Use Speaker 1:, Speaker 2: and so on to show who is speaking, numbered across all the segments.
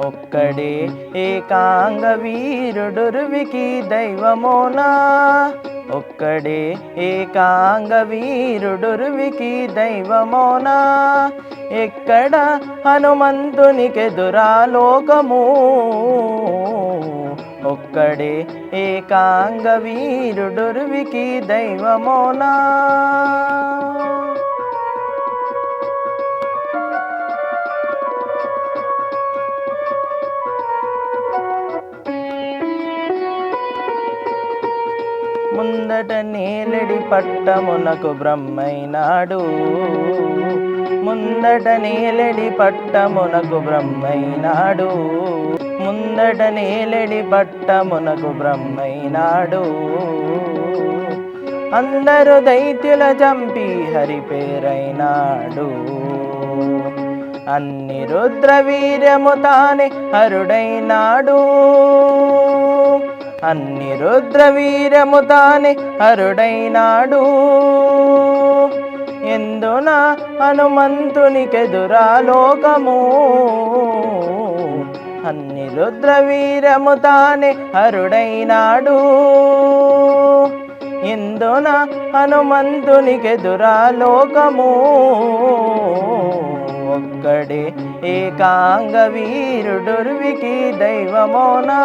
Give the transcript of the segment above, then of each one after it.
Speaker 1: ఒక్కడే ఏకాంగ వీరుడుర్వికి దైవమోనా. ఒక్కడే ఏకాంగ వీరుడుర్వికి దైవమోనా. ఎక్కడ హనుమంతునికెదురా లోకము. ఒక్కడే ఏకాంగ వీరుడుర్వికి దైవమోనా. ముందట నేలడి పట్టమునకు బ్రహ్మైనాడు. ముందట నేలడి పట్టమునకు బ్రహ్మైనాడు. ముందట నేలడి పట్టమునకు బ్రహ్మైనాడు. అందరు దైత్యుల చంపి హరి పేరైనాడు. అన్ని రుద్రవీర్యము తానే హరుడైనాడు. అన్ని రుద్రవీర్యము తానే హరుడైనాడు. ఎందున హనుమంతునికెదురా లోకము. అన్ని రుద్రవీర్యము తానే హరుడైనాడు. ఎందున హనుమంతునికెదురా లోకము. ఒక్కడే ఏకాంగ వీరుడుర్వికి దైవమోనా.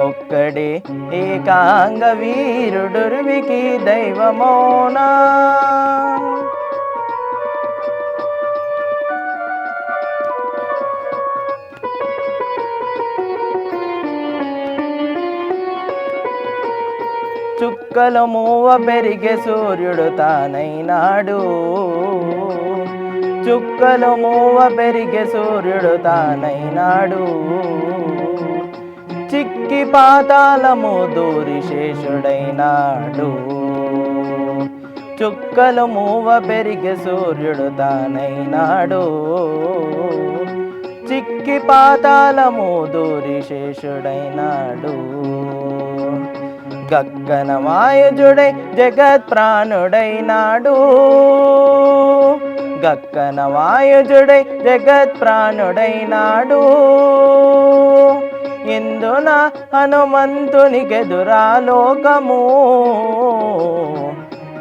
Speaker 1: ఒక్కడే ఏకాంగ వీరుడుర్వికి దైవమోనా. చుక్కల మూవ పెరిగే సూర్యుడు తానైనాడు. చుక్కల మూవ పెరిగే సూర్యుడు తానైనాడు. చిక్కి పాతాళము దూరి శేషుడైనాడు. చుక్కల మూవ పెరిగే సూర్యుడు తానైనాడు. చిక్కి పాతాళము దూరి శేషుడైనాడు. గగ్గన వాయుజుడై జగత్ ప్రాణుడైనాడు. గగ్గన వాయుజుడై జగత్ ప్రాణుడైనాడు. ఎందున హనుమంతునికెదురా లోకము.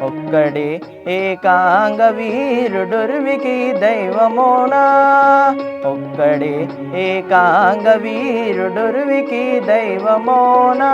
Speaker 1: ఒక్కడే ఏకాంగ వీరుడుర్వికి దైవమోనా. ఒక్కడే ఏకాంగ వీరుడుర్వికి దైవమోనా.